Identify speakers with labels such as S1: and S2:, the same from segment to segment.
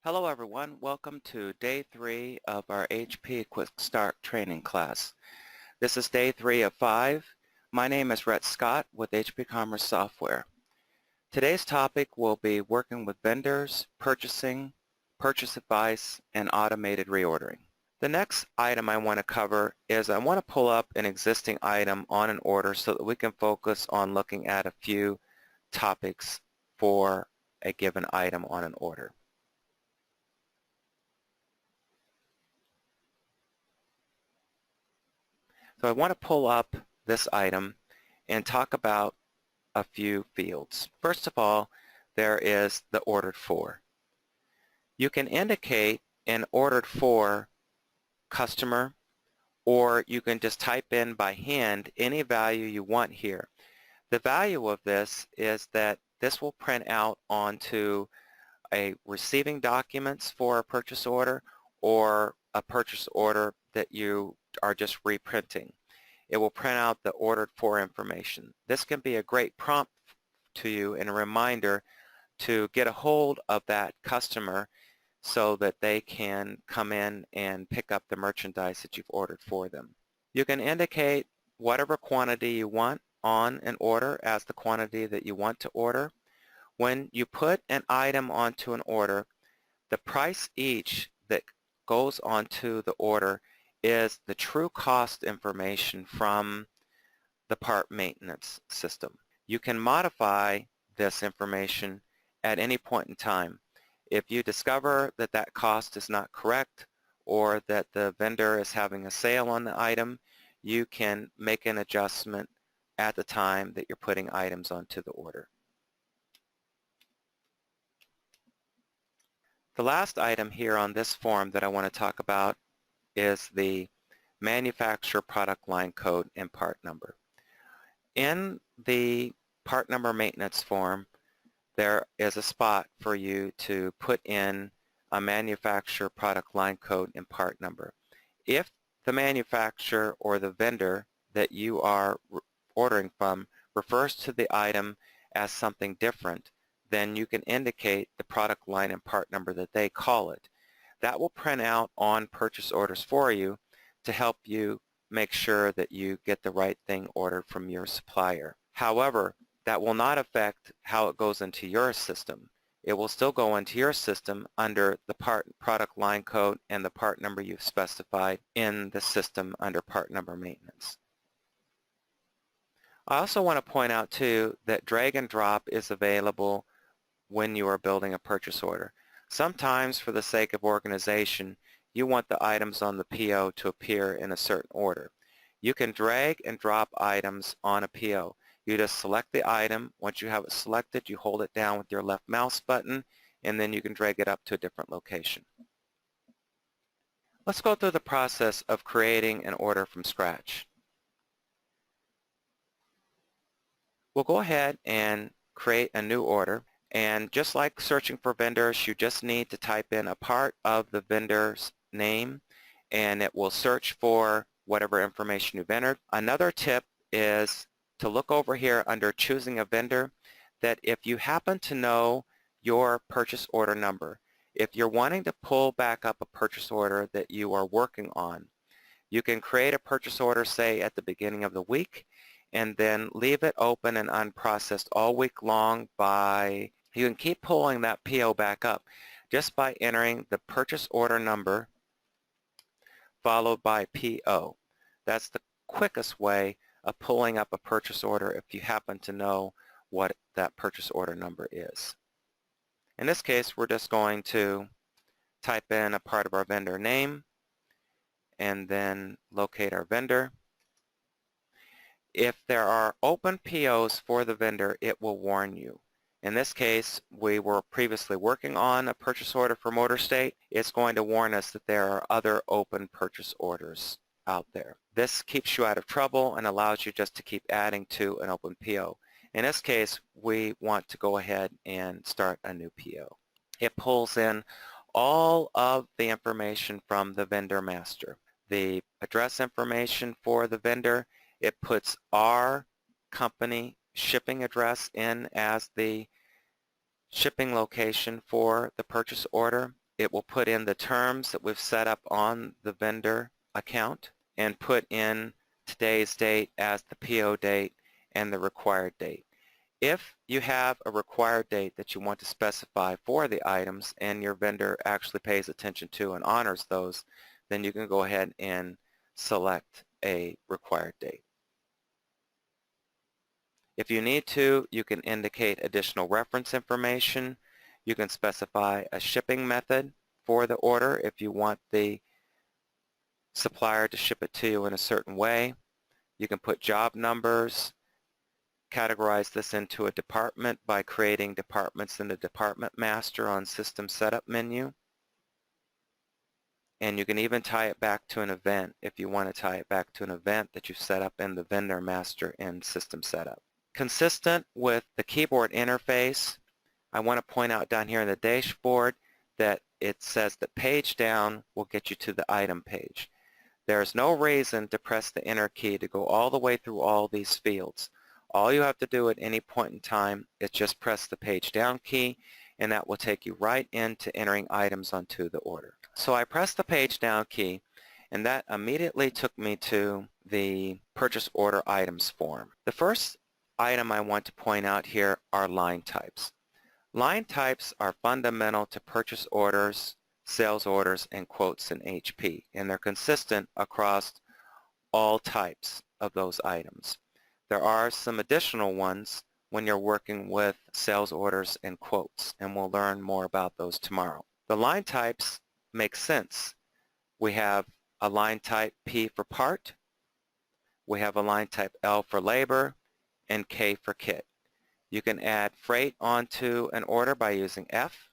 S1: Hello everyone, welcome to day 3 of our HP Quickstart training class. This is day 3 of 5. My name is Rhett Scott with hpCommerce Software. Today's topic will be working with vendors, purchasing, purchase advice, and automated reordering. The next item I want to cover is I want to pull up an existing item on an order so that we can focus on looking at a few topics for a given item on an order. So I want to pull up this item and talk about a few fields. First of all, there is the ordered for. You can indicate an ordered for customer, or you can just type in by hand any value you want here. The value of this is that this will print out onto a receiving documents for a purchase order or a purchase order that you are just reprinting. It will print out the ordered for information. This can be a great prompt to you and a reminder to get a hold of that customer so that they can come in and pick up the merchandise that you've ordered for them. You can indicate whatever quantity you want on an order as the quantity that you want to order. When you put an item onto an order, the price each that goes onto the order is the true cost information from the part maintenance system. You can modify this information at any point in time. If you discover that that cost is not correct or that the vendor is having a sale on the item, you can make an adjustment at the time that you're putting items onto the order. The last item here on this form that I want to talk about is the manufacturer product line code and part number. In the part number maintenance form, there is a spot for you to put in a manufacturer product line code and part number. If the manufacturer or the vendor that you are ordering from refers to the item as something different, then you can indicate the product line and part number that they call it. That will print out on purchase orders for you to help you make sure that you get the right thing ordered from your supplier. However, that will not affect how it goes into your system. It will still go into your system under the product line code and the part number you've specified in the system under part number maintenance. I also want to point out too that drag and drop is available when you are building a purchase order. Sometimes for the sake of organization, you want the items on the PO to appear in a certain order. You can drag and drop items on a PO. You just select the item. Once you have it selected, you hold it down with your left mouse button, and then you can drag it up to a different location. Let's go through the process of creating an order from scratch. We'll go ahead and create a new order. And just like searching for vendors, you just need to type in a part of the vendor's name and it will search for whatever information you've entered. Another tip is to look over here under choosing a vendor, that if you happen to know your purchase order number, if you're wanting to pull back up a purchase order that you are working on, you can create a purchase order, say at the beginning of the week, and then leave it open and unprocessed all week long by, you can keep pulling that PO back up just by entering the purchase order number followed by PO. That's the quickest way of pulling up a purchase order if you happen to know what that purchase order number is. In this case, we're just going to type in a part of our vendor name and then locate our vendor. If there are open POs for the vendor, it will warn you. In this case, we were previously working on a purchase order for Motor State. It's going to warn us that there are other open purchase orders out there. This keeps you out of trouble and allows you just to keep adding to an open PO. In this case, we want to go ahead and start a new PO. It pulls in all of the information from the vendor master. The address information for the vendor, it puts our company shipping address in as the shipping location for the purchase order. it will put in the terms that we've set up on the vendor account and put in today's date as the PO date and the required date. If you have a required date that you want to specify for the items and your vendor actually pays attention to and honors those, then you can go ahead and select a required date. If you need to, you can indicate additional reference information. You can specify a shipping method for the order if you want the supplier to ship it to you in a certain way. You can put job numbers, categorize this into a department by creating departments in the Department Master on System Setup menu. And you can even tie it back to an event if you want to tie it back to an event that you've set up in the Vendor Master in System Setup. Consistent with the keyboard interface, I want to point out down here in the dashboard that it says that page down will get you to the item page. There's no reason to press the enter key to go all the way through all these fields. All you have to do at any point in time is just press the page down key, and that will take you right into entering items onto the order. So I pressed the page down key, and that immediately took me to the purchase order items form. The first item I want to point out here are line types. Line types are fundamental to purchase orders, sales orders, and quotes in HP, and they're consistent across all types of those items. There are some additional ones when you're working with sales orders and quotes, and we'll learn more about those tomorrow. The line types make sense. We have a line type P for part, we have a line type L for labor, and K for kit. You can add freight onto an order by using F,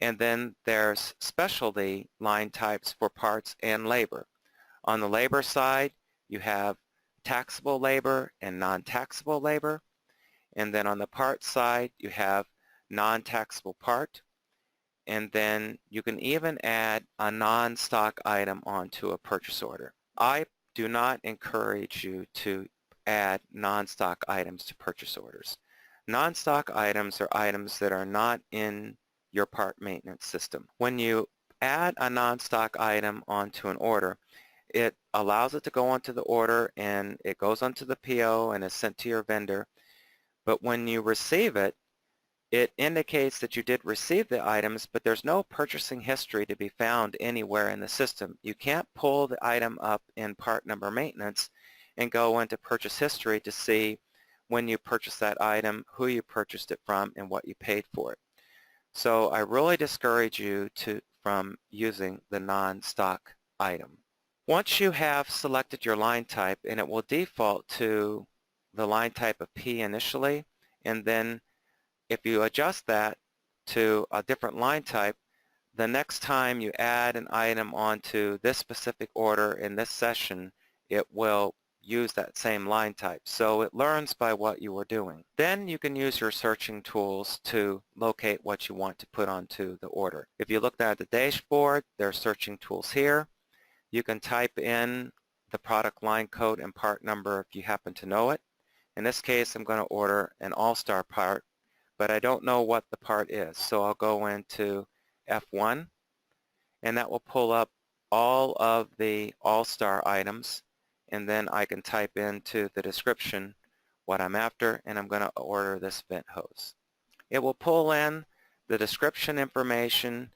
S1: and then there's specialty line types for parts and labor. On the labor side, you have taxable labor and non-taxable labor, and then on the part side, you have non-taxable part, and then you can even add a non-stock item onto a purchase order. I do not encourage you to add non-stock items to purchase orders. Non-stock items are items that are not in your part maintenance system. When you add a non-stock item onto an order, it allows it to go onto the order and it goes onto the PO and is sent to your vendor. But when you receive it, it indicates that you did receive the items, but there's no purchasing history to be found anywhere in the system. You can't pull the item up in part number maintenance and go into purchase history to see when you purchased that item, who you purchased it from, and what you paid for it. So I really discourage you from using the non-stock item. Once you have selected your line type, and it will default to the line type of P initially, and then if you adjust that to a different line type, the next time you add an item onto this specific order in this session, it will use that same line type. So it learns by what you were doing. Then you can use your searching tools to locate what you want to put onto the order. If you look at the dashboard, there are searching tools here. You can type in the product line code and part number if you happen to know it. In this case, I'm going to order an All-Star part, but I don't know what the part is. So I'll go into F1, and that will pull up all of the All-Star items, and then I can type into the description what I'm after, and I'm going to order this vent hose. It will pull in the description information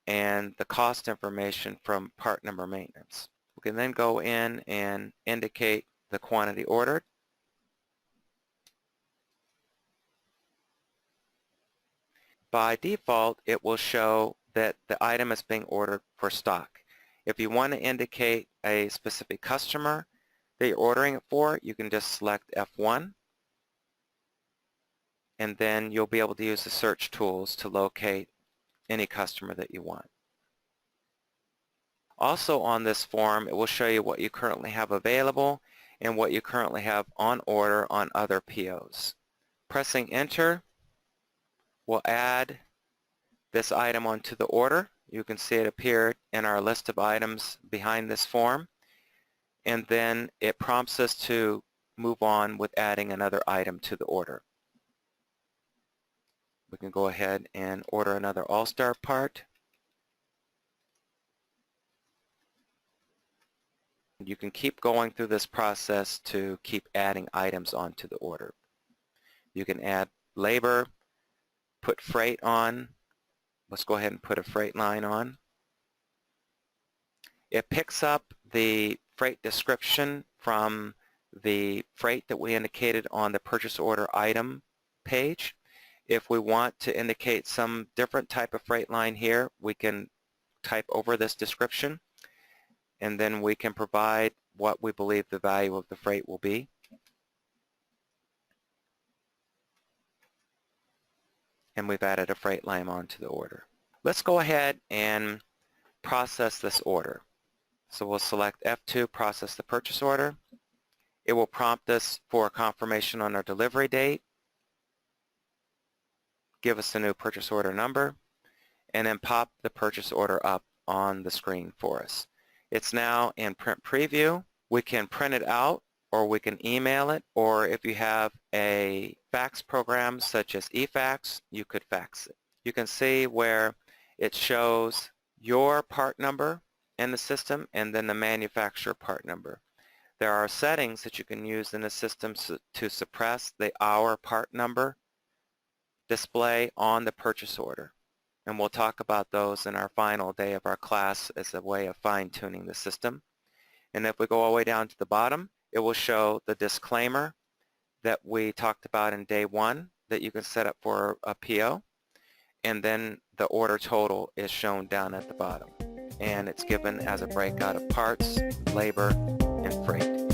S1: and the cost information from part number maintenance. We can then go in and indicate the quantity ordered. By default, it will show that the item is being ordered for stock. If you want to indicate a specific customer that you're ordering it for, you can just select F1, and then you'll be able to use the search tools to locate any customer that you want. Also on this form, it will show you what you currently have available and what you currently have on order on other POs. Pressing enter will add this item onto the order. You can see it appear in our list of items behind this form, and then it prompts us to move on with adding another item to the order. We can go ahead and order another All-Star part. you can keep going through this process to keep adding items onto the order. You can add labor, put freight on. Let's go ahead and put a freight line on. It picks up the freight description from the freight that we indicated on the purchase order item page. If we want to indicate some different type of freight line here, we can type over this description, and then we can provide what we believe the value of the freight will be. And we've added a freight line onto the order. Let's go ahead and process this order. So we'll select F2, process the purchase order. It will prompt us for a confirmation on our delivery date, give us a new purchase order number, and then pop the purchase order up on the screen for us. It's now in print preview. We can print it out, or we can email it, or if you have a fax program such as eFax, you could fax it. You can see where it shows your part number in the system and then the manufacturer part number. There are settings that you can use in the system to suppress the hour part number display on the purchase order. And we'll talk about those in our final day of our class as a way of fine-tuning the system. And if we go all the way down to the bottom, it will show the disclaimer that we talked about in day 1 that you can set up for a PO. And then the order total is shown down at the bottom. And it's given as a breakout of parts, labor, and freight.